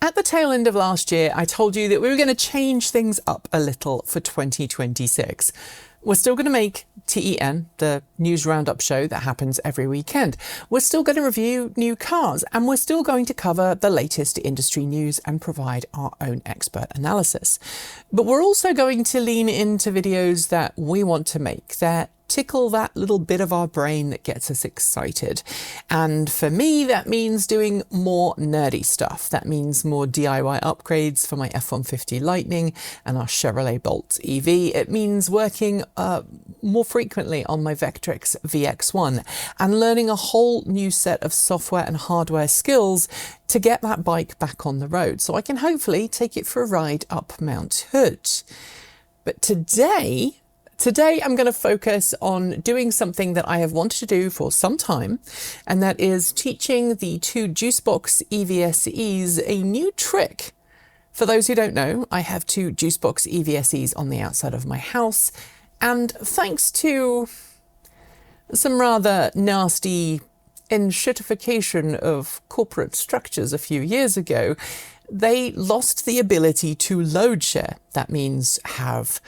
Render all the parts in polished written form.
At the tail end of last year, I told you that we were going to change things up a little for 2026. We're still going to make TEN, the news roundup show that happens every weekend. We're still going to review new cars, and we're still going to cover the latest industry news and provide our own expert analysis. But we're also going to lean into videos that we want to make that tickle that little bit of our brain that gets us excited. And for me, that means doing more nerdy stuff. That means more DIY upgrades for my F-150 Lightning and our Chevrolet Bolt EV. It means working more frequently on my Vectrix VX1 and learning a whole new set of software and hardware skills to get that bike back on the road so I can hopefully take it for a ride up Mount Hood. But today I'm going to focus on doing something that I have wanted to do for some time, and that is teaching the two JuiceBox EVSEs a new trick. For those who don't know, I have two JuiceBox EVSEs on the outside of my house, and thanks to some rather nasty enshittification of corporate structures a few years ago, they lost the ability to load share. That means have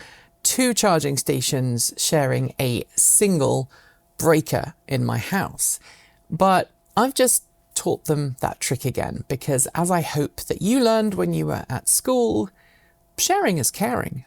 two charging stations sharing a single breaker in my house. But I've just taught them that trick again, because as I hope that you learned when you were at school, sharing is caring.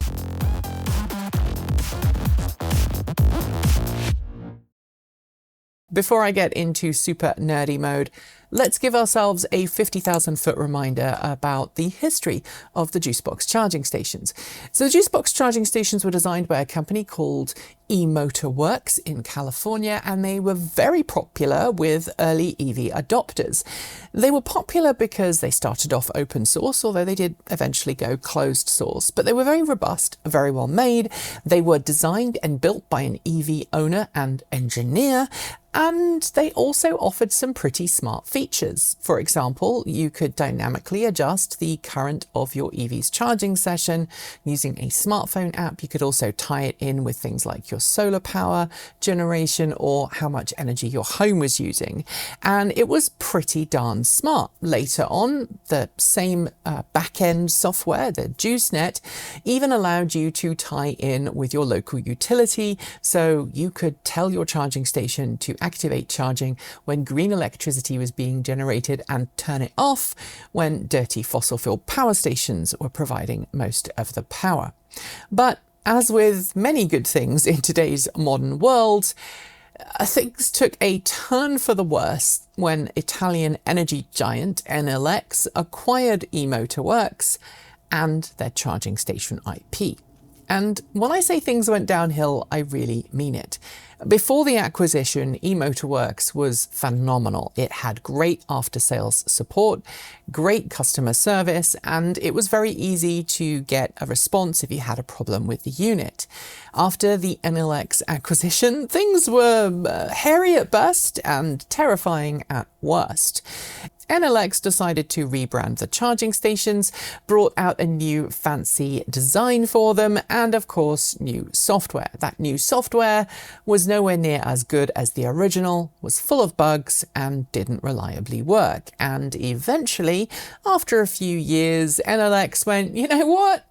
Before I get into super nerdy mode, let's give ourselves a 50,000 foot reminder about the history of the JuiceBox charging stations. So the JuiceBox charging stations were designed by a company called eMotorWorks in California, and they were very popular with early EV adopters. They were popular because they started off open source, although they did eventually go closed source, but they were very robust, very well made. They were designed and built by an EV owner and engineer, and they also offered some pretty smart features. For example, you could dynamically adjust the current of your EV's charging session using a smartphone app. You could also tie it in with things like your solar power generation or how much energy your home was using. And it was pretty darn smart. Later on, the same back-end software, the JuiceNet, even allowed you to tie in with your local utility. So you could tell your charging station to activate charging when green electricity was being generated and turn it off when dirty fossil fuel power stations were providing most of the power. But as with many good things in today's modern world, things took a turn for the worse when Italian energy giant EnelX acquired eMotorWorks and their charging station IP. And when I say things went downhill, I really mean it. Before the acquisition, eMotorWorks was phenomenal. It had great after-sales support, great customer service, and it was very easy to get a response if you had a problem with the unit. After the EnelX acquisition, things were hairy at best and terrifying at worst. EnelX decided to rebrand the charging stations, brought out a new fancy design for them, and of course, new software. That new software was nowhere near as good as the original, was full of bugs, and didn't reliably work. And eventually, after a few years, EnelX went, you know what?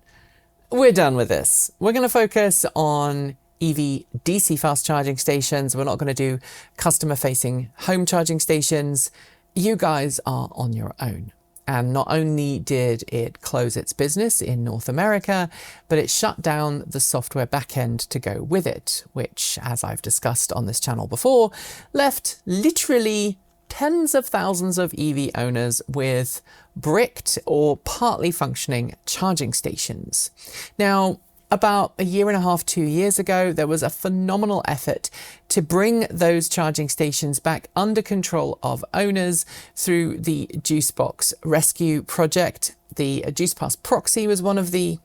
We're done with this. We're going to focus on EV DC fast charging stations. We're not going to do customer-facing home charging stations. You guys are on your own. And not only did it close its business in North America, but it shut down the software backend to go with it, which, as I've discussed on this channel before, left literally tens of thousands of EV owners with bricked or partly functioning charging stations. Now, about a year and a half, 2 years ago, there was a phenomenal effort to bring those charging stations back under control of owners through the JuiceBox Rescue project. The JuicePass proxy was one of the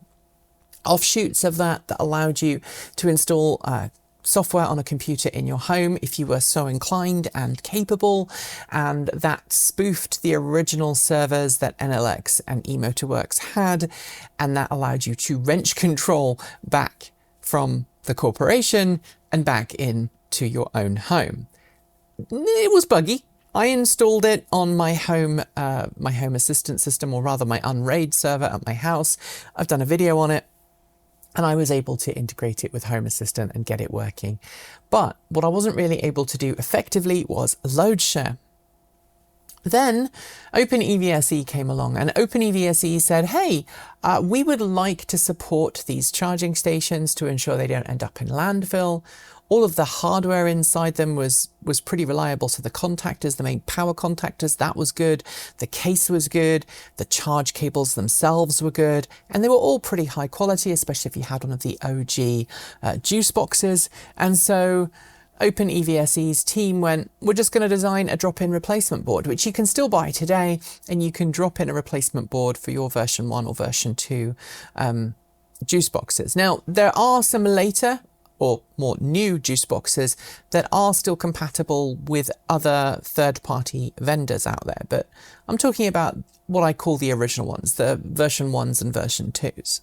offshoots of that allowed you to install software on a computer in your home if you were so inclined and capable, and that spoofed the original servers that EnelX and eMotorWorks had, and that allowed you to wrench control back from the corporation and back into your own home. It was buggy. I installed it on my home assistant system, or rather my Unraid server at my house. I've done a video on it, and I was able to integrate it with Home Assistant and get it working. But what I wasn't really able to do effectively was load share. Then OpenEVSE came along, and OpenEVSE said, hey, we would like to support these charging stations to ensure they don't end up in landfill. All of the hardware inside them was pretty reliable. So the contactors, the main power contactors, that was good. The case was good. The charge cables themselves were good. And they were all pretty high quality, especially if you had one of the OG JuiceBoxes. And so OpenEVSE's team went, we're just going to design a drop-in replacement board, which you can still buy today, and you can drop in a replacement board for your version 1 or version 2 JuiceBoxes. Now, there are some later or more new JuiceBoxes that are still compatible with other third-party vendors out there, but I'm talking about what I call the original ones, the version 1s and version 2s.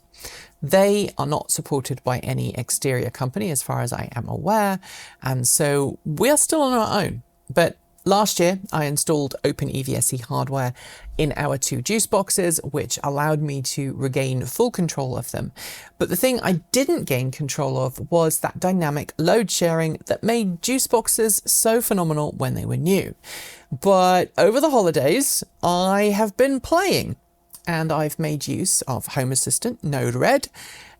They are not supported by any exterior company as far as I am aware, and so we are still on our own. But last year I installed OpenEVSE hardware in our 2 JuiceBoxes, which allowed me to regain full control of them. But the thing I didn't gain control of was that dynamic load sharing that made JuiceBoxes so phenomenal when they were new. But over the holidays, I have been playing, and I've made use of Home Assistant, Node-RED,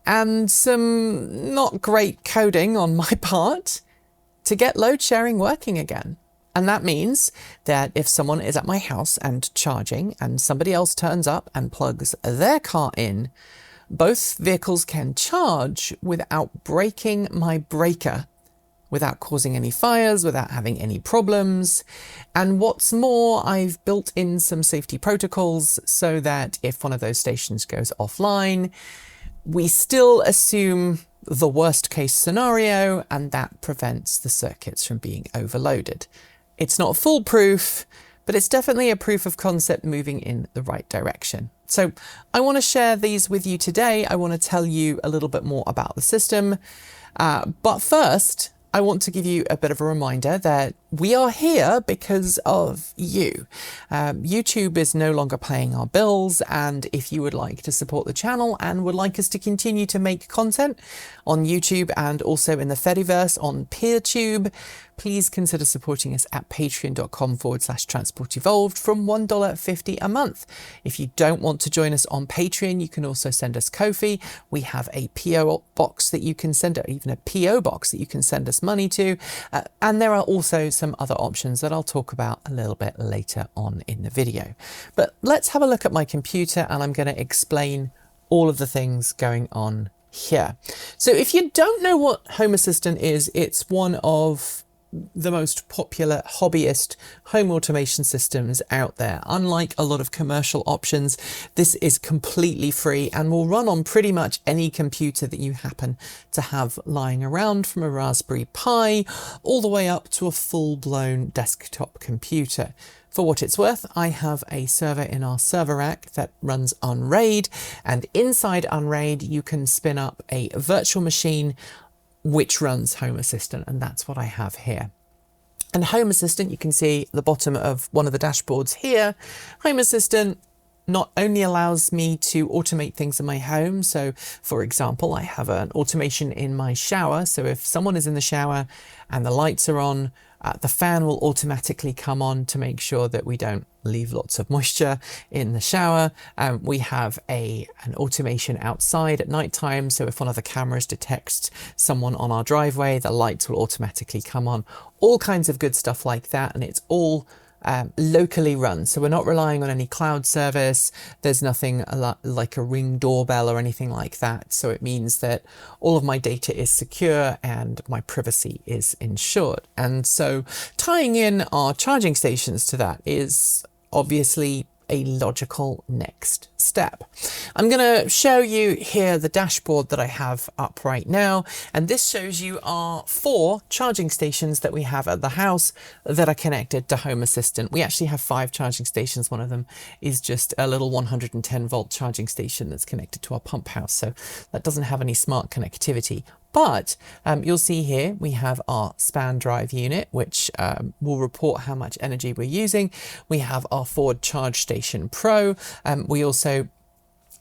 and some not great coding on my part to get load sharing working again. And that means that if someone is at my house and charging and somebody else turns up and plugs their car in, both vehicles can charge without breaking my breaker, without causing any fires, without having any problems. And what's more, I've built in some safety protocols so that if one of those stations goes offline, we still assume the worst case scenario, and that prevents the circuits from being overloaded. It's not foolproof, but it's definitely a proof of concept moving in the right direction. So I want to share these with you today. I want to tell you a little bit more about the system. But first, I want to give you a bit of a reminder that we are here because of you. YouTube is no longer paying our bills, and if you would like to support the channel and would like us to continue to make content on YouTube and also in the Fediverse on PeerTube, please consider supporting us at patreon.com/transportevolved from $1.50 a month. If you don't want to join us on Patreon, you can also send us Ko-fi. We have a PO box that you can send, even a PO box that you can send us money to. And there are also some other options that I'll talk about a little bit later on in the video. But let's have a look at my computer, and I'm going to explain all of the things going on here. So if you don't know what Home Assistant is, it's one of the most popular hobbyist home automation systems out there. Unlike a lot of commercial options, this is completely free and will run on pretty much any computer that you happen to have lying around, from a Raspberry Pi all the way up to a full-blown desktop computer. For what it's worth, I have a server in our server rack that runs Unraid, and inside Unraid you can spin up a virtual machine which runs Home Assistant, and that's what I have here. And Home Assistant, you can see at the bottom of one of the dashboards here, Home Assistant not only allows me to automate things in my home. So for example, I have an automation in my shower. So if someone is in the shower and the lights are on, the fan will automatically come on to make sure that we don't leave lots of moisture in the shower. We have an automation outside at night time. So if one of the cameras detects someone on our driveway, the lights will automatically come on. All kinds of good stuff like that. And it's all locally run, so we're not relying on any cloud service. There's nothing like a Ring doorbell or anything like that, so it means that all of my data is secure and my privacy is ensured. And so tying in our charging stations to that is obviously a logical next step. I'm going to show you here the dashboard that I have up right now, and this shows you our 4 charging stations that we have at the house that are connected to Home Assistant. We actually have 5 charging stations. One of them is just a little 110 volt charging station that's connected to our pump house, so that doesn't have any smart connectivity. But you'll see here we have our span drive unit, which will report how much energy we're using. We have our Ford Charge Station Pro. We also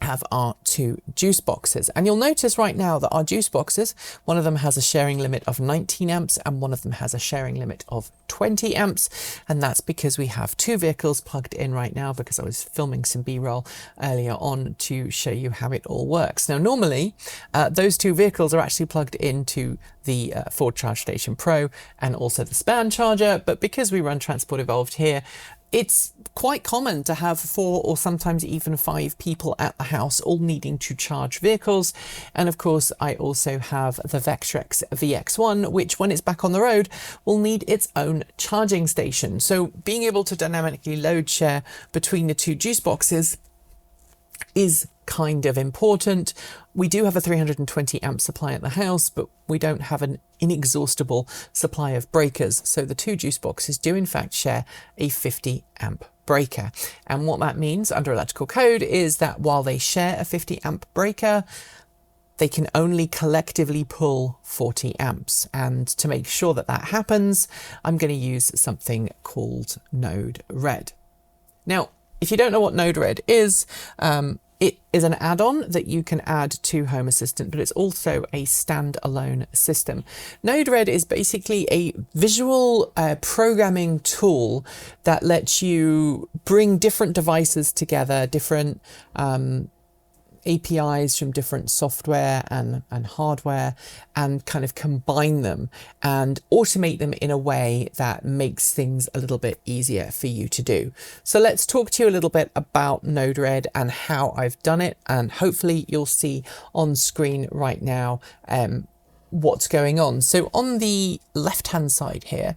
have our two JuiceBoxes, and you'll notice right now that our JuiceBoxes, one of them has a sharing limit of 19 amps and one of them has a sharing limit of 20 amps, and that's because we have two vehicles plugged in right now, because I was filming some B-roll earlier on to show you how it all works. Now normally those two vehicles are actually plugged into the Ford Charge Station Pro and also the span charger, but because we run Transport Evolved here, it's quite common to have 4 or sometimes even 5 people at the house all needing to charge vehicles. And of course, I also have the Vectrex VX1, which when it's back on the road will need its own charging station. So being able to dynamically load share between the two JuiceBoxes is kind of important. We do have a 320 amp supply at the house, but we don't have an inexhaustible supply of breakers. So the two JuiceBoxes do in fact share a 50 amp breaker. And what that means under electrical code is that while they share a 50 amp breaker, they can only collectively pull 40 amps. And to make sure that that happens, I'm going to use something called Node-RED. Now, if you don't know what Node-RED is, it is an add-on that you can add to Home Assistant, but it's also a standalone system. Node-RED is basically a visual programming tool that lets you bring different devices together, different APIs from different software and hardware, and kind of combine them and automate them in a way that makes things a little bit easier for you to do. So let's talk to you a little bit about Node-RED and how I've done it, and hopefully you'll see on screen right now what's going on. So on the left hand side here,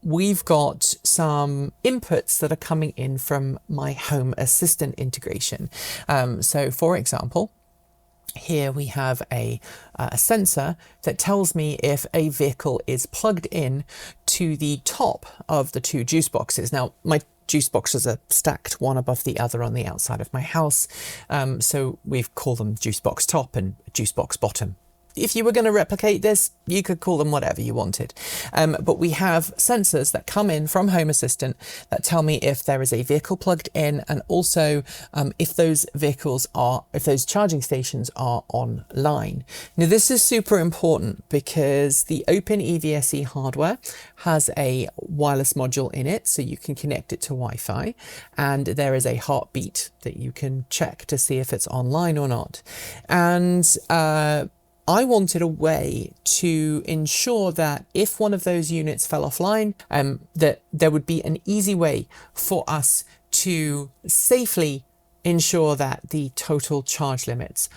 we've got some inputs that are coming in from my Home Assistant integration. So for example, here we have a sensor that tells me if a vehicle is plugged in to the top of the two JuiceBoxes. Now my JuiceBoxes are stacked one above the other on the outside of my house, so we've called them JuiceBox top and JuiceBox bottom. If you were going to replicate this, you could call them whatever you wanted. But we have sensors that come in from Home Assistant that tell me if there is a vehicle plugged in, and also if those charging stations are online. Now, this is super important because the OpenEVSE hardware has a wireless module in it, so you can connect it to Wi-Fi, and there is a heartbeat that you can check to see if it's online or not. And I wanted a way to ensure that if one of those units fell offline, that there would be an easy way for us to safely ensure that the total charge limits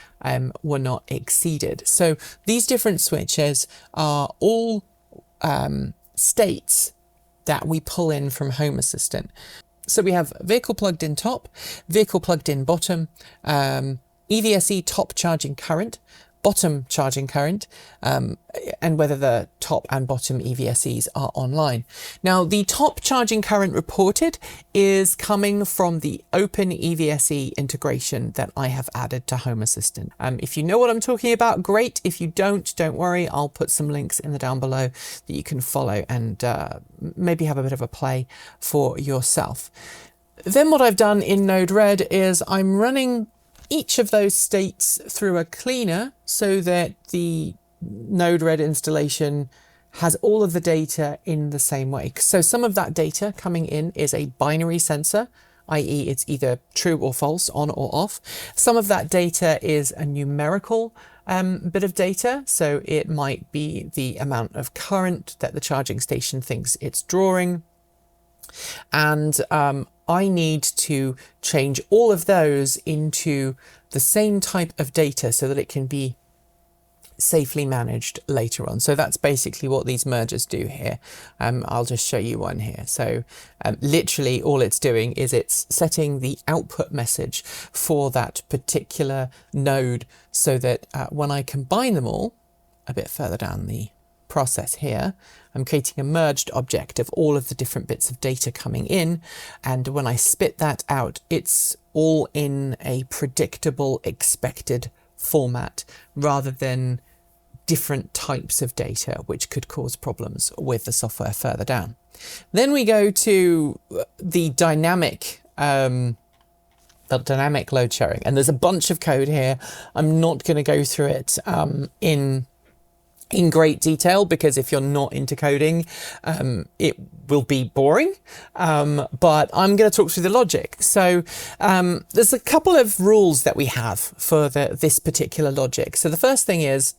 were not exceeded. So these different switches are all states that we pull in from Home Assistant. So we have vehicle plugged in top, vehicle plugged in bottom, EVSE top charging current, bottom charging current, and whether the top and bottom EVSEs are online. Now, the top charging current reported is coming from the OpenEVSE integration that I have added to Home Assistant. If you know what I'm talking about, great. If you don't worry, I'll put some links in the down below that you can follow and maybe have a bit of a play for yourself. Then what I've done in Node-RED is I'm running each of those states through a cleaner so that the Node-RED installation has all of the data in the same way. So some of that data coming in is a binary sensor, i.e. it's either true or false, on or off. Some of that data is a numerical bit of data, so it might be the amount of current that the charging station thinks it's drawing. And I need to change all of those into the same type of data so that it can be safely managed later on. So that's basically what these mergers do here. I'll just show you one here. So literally all it's doing is it's setting the output message for that particular node so that when I combine them all a bit further down the process here, I'm creating a merged object of all of the different bits of data coming in, and when I spit that out, it's all in a predictable, expected format rather than different types of data, which could cause problems with the software further down. Then we go to the dynamic load sharing, and there's a bunch of code here. I'm not going to go through it in great detail, because if you're not into coding, it will be boring. But I'm going to talk through the logic. So there's a couple of rules that we have for this particular logic. So the first thing is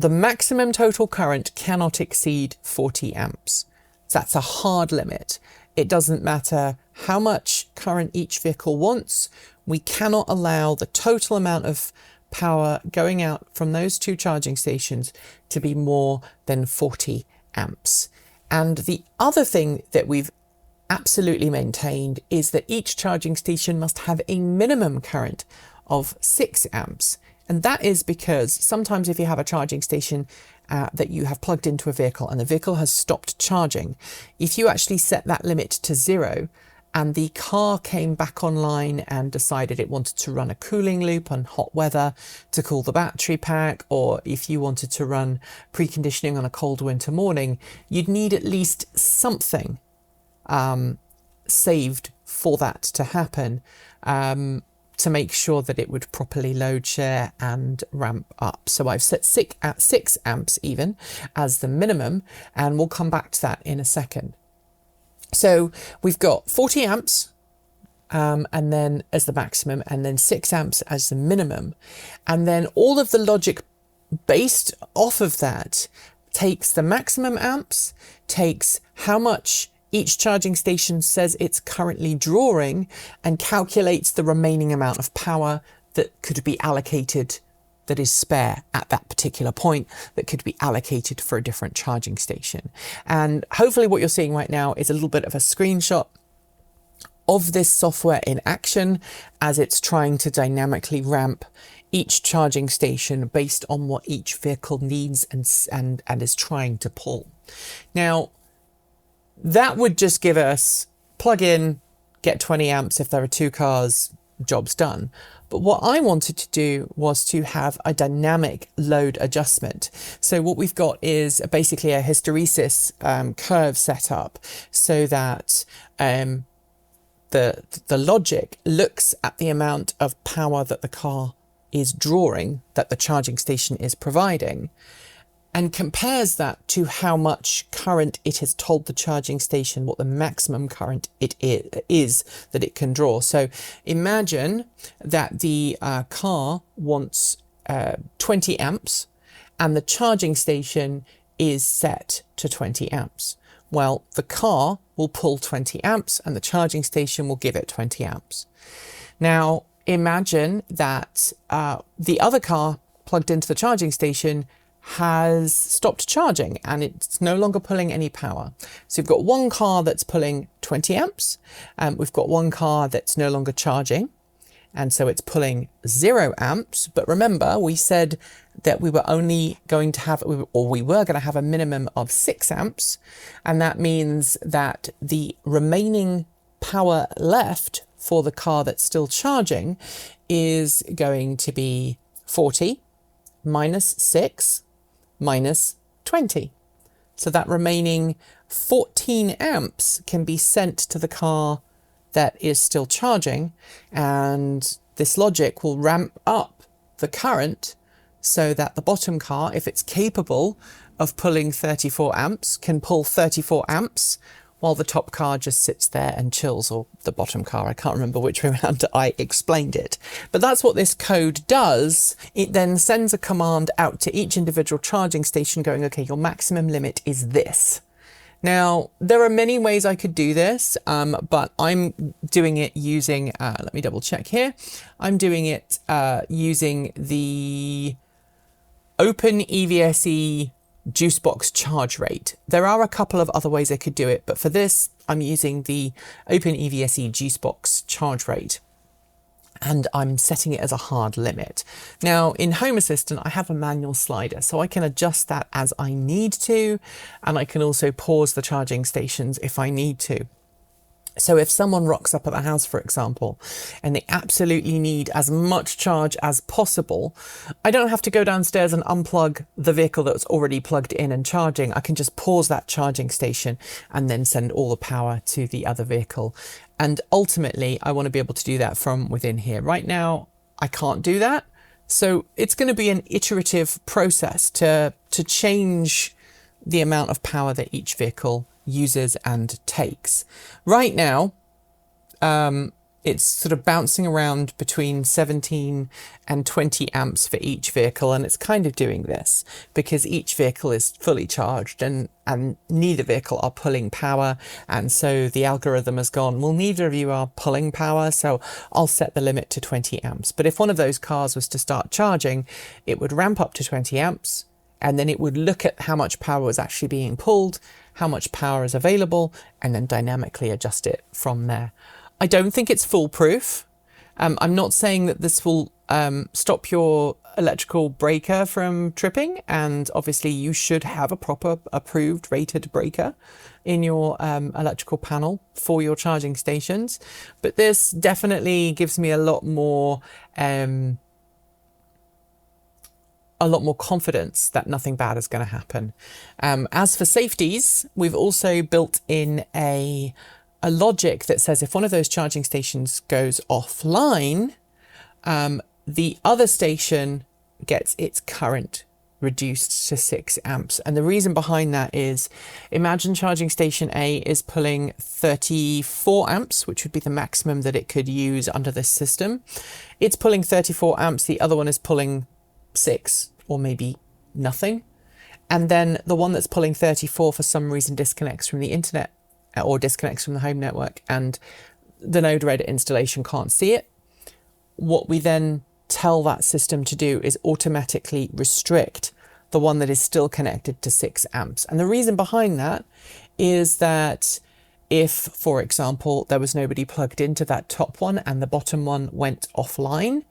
the maximum total current cannot exceed 40 amps. So that's a hard limit. It doesn't matter how much current each vehicle wants. We cannot allow the total amount of power going out from those two charging stations to be more than 40 amps. And the other thing that we've absolutely maintained is that each charging station must have a minimum current of 6 amps. And that is because sometimes if you have a charging station that you have plugged into a vehicle and the vehicle has stopped charging, if you actually set that limit to 0, and the car came back online and decided it wanted to run a cooling loop on hot weather to cool the battery pack, or if you wanted to run preconditioning on a cold winter morning, you'd need at least something saved for that to happen, to make sure that it would properly load share and ramp up. So I've set 6 amps even as the minimum, and we'll come back to that in a second. So we've got 40 amps and then as the maximum, and then 6 amps as the minimum. And then all of the logic based off of that takes the maximum amps, takes how much each charging station says it's currently drawing, and calculates the remaining amount of power that could be allocated, that is spare at that particular point, that could be allocated for a different charging station. And hopefully what you're seeing right now is a little bit of a screenshot of this software in action as it's trying to dynamically ramp each charging station based on what each vehicle needs and is trying to pull. Now, that would just give us plug in, get 20 amps if there are 2 cars, job's done. But what I wanted to do was to have a dynamic load adjustment. So what we've got is basically a hysteresis curve set up so that the logic looks at the amount of power that the car is drawing, that the charging station is providing, and compares that to how much current it has told the charging station, what the maximum current it is that it can draw. So imagine that the car wants 20 amps and the charging station is set to 20 amps. Well, the car will pull 20 amps and the charging station will give it 20 amps. Now, imagine that the other car plugged into the charging station has stopped charging and it's no longer pulling any power. So we've got one car that's pulling 20 amps, and we've got one car that's no longer charging, and so it's pulling 0 amps. But remember, we said that we were only going to have, or we were going to have a minimum of 6 amps, and that means that the remaining power left for the car that's still charging is going to be 40 minus 6 minus 20. So that remaining 14 amps can be sent to the car that is still charging, and this logic will ramp up the current so that the bottom car, if it's capable of pulling 34 amps, can pull 34 amps, while the top car just sits there and chills, or the bottom car, I can't remember which way around I explained it. But that's what this code does. It then sends a command out to each individual charging station going, okay, your maximum limit is this. Now, there are many ways I could do this, but I'm doing it using, let me double check here. I'm doing it using the OpenEVSE JuiceBox charge rate. There are a couple of other ways I could do it, but for this, I'm using the OpenEVSE JuiceBox charge rate, and I'm setting it as a hard limit. Now, in Home Assistant, I have a manual slider, so I can adjust that as I need to, and I can also pause the charging stations if I need to. So if someone rocks up at the house, for example, and they absolutely need as much charge as possible, I don't have to go downstairs and unplug the vehicle that's already plugged in and charging. I can just pause that charging station and then send all the power to the other vehicle. And ultimately, I want to be able to do that from within here. Right now, I can't do that. So it's going to be an iterative process to change the amount of power that each vehicle uses and takes. Right now, it's sort of bouncing around between 17 and 20 amps for each vehicle, and it's kind of doing this because each vehicle is fully charged and neither vehicle are pulling power, and so the algorithm has gone, well, neither of you are pulling power, so I'll set the limit to 20 amps. But if one of those cars was to start charging, it would ramp up to 20 amps, and then it would look at how much power was actually being pulled, how much power is available, and then dynamically adjust it from there. I don't think it's foolproof. I'm not saying that this will stop your electrical breaker from tripping, and obviously you should have a proper approved rated breaker in your electrical panel for your charging stations. But this definitely gives me a lot more confidence that nothing bad is going to happen. As for safeties, we've also built in a logic that says if one of those charging stations goes offline, the other station gets its current reduced to 6 amps. And the reason behind that is, imagine charging station A is pulling 34 amps, which would be the maximum that it could use under this system. It's pulling 34 amps, the other one is pulling 6 or maybe nothing. And then the one that's pulling 34 for some reason disconnects from the internet or disconnects from the home network, and the Node Red installation can't see it. What we then tell that system to do is automatically restrict the one that is still connected to 6 amps. And the reason behind that is that if, for example, there was nobody plugged into that top one and the bottom one went offline,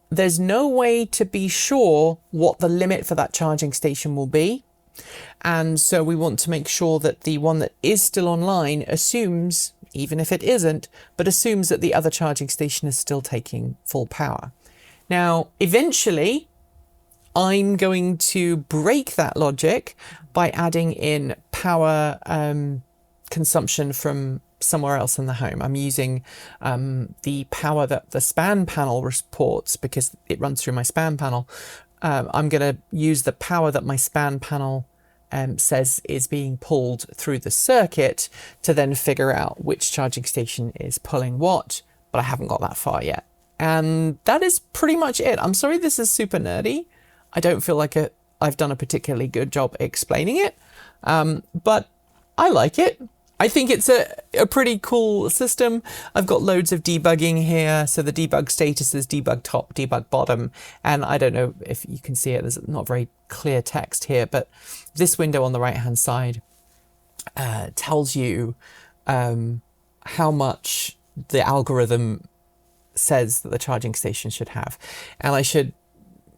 there's no way to be sure what the limit for that charging station will be. And so we want to make sure that the one that is still online assumes, even if it isn't, but assumes that the other charging station is still taking full power. Now, eventually, I'm going to break that logic by adding in power consumption from somewhere else in the home. I'm using the power that the span panel reports because it runs through my span panel. I'm going to use the power that my span panel says is being pulled through the circuit to then figure out which charging station is pulling what, but I haven't got that far yet. And that is pretty much it. I'm sorry this is super nerdy. I don't feel like I've done a particularly good job explaining it, but I like it. I think it's a pretty cool system. I've got loads of debugging here. So the debug status is debug top, debug bottom. And I don't know if you can see it. There's not very clear text here, but this window on the right-hand side tells you how much the algorithm says that the charging station should have. And I should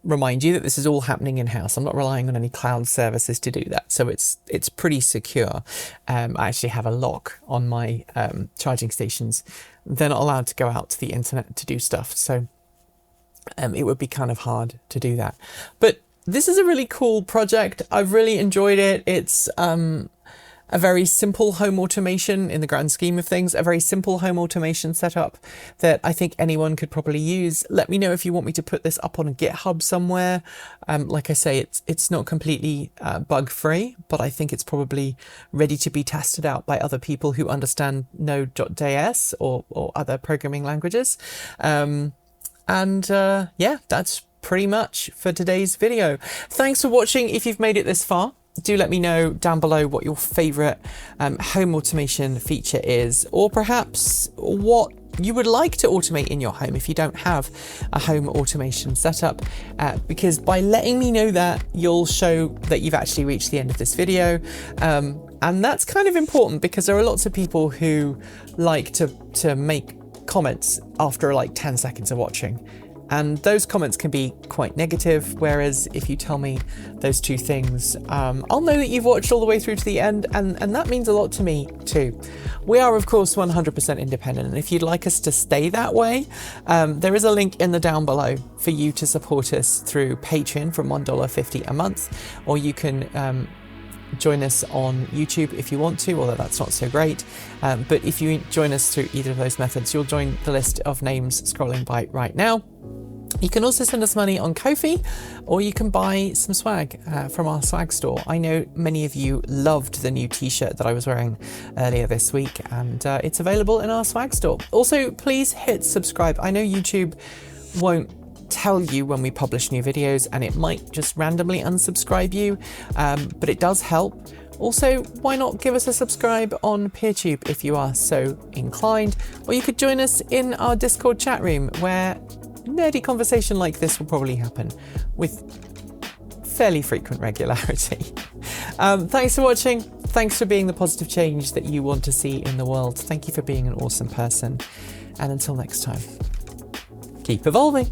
remind you that this is all happening in-house. I'm not relying on any cloud services to do that, so it's pretty secure. I actually have a lock on my charging stations. They're not allowed to go out to the internet to do stuff, so it would be kind of hard to do that. But this is a really cool project. I've really enjoyed it. It's a very simple home automation in the grand scheme of things, a very simple home automation setup that I think anyone could probably use. Let me know if you want me to put this up on a GitHub somewhere. Like I say, it's not completely bug-free, but I think it's probably ready to be tested out by other people who understand Node.js or other programming languages. Yeah, that's pretty much for today's video. Thanks for watching. If you've made it this far, do let me know down below what your favorite home automation feature is, or perhaps what you would like to automate in your home if you don't have a home automation setup, because by letting me know that, you'll show that you've actually reached the end of this video. And that's kind of important because there are lots of people who like to make comments after like 10 seconds of watching. And those comments can be quite negative, whereas if you tell me those two things, I'll know that you've watched all the way through to the end, and that means a lot to me too. We are, of course, 100% independent, and if you'd like us to stay that way, there is a link in the down below for you to support us through Patreon from $1.50 a month, or you can join us on YouTube if you want to, although that's not so great. But if you join us through either of those methods, you'll join the list of names scrolling by right now. You can also send us money on Ko-fi, or you can buy some swag from our swag store. I know many of you loved the new t-shirt that I was wearing earlier this week, and it's available in our swag store. Also, please hit subscribe. I know YouTube won't tell you when we publish new videos, and it might just randomly unsubscribe you, but it does help. Also, why not give us a subscribe on PeerTube if you are so inclined, or you could join us in our Discord chat room where nerdy conversation like this will probably happen with fairly frequent regularity. Thanks for watching. Thanks for being the positive change that you want to see in the world. Thank you for being an awesome person. And until next time, keep evolving.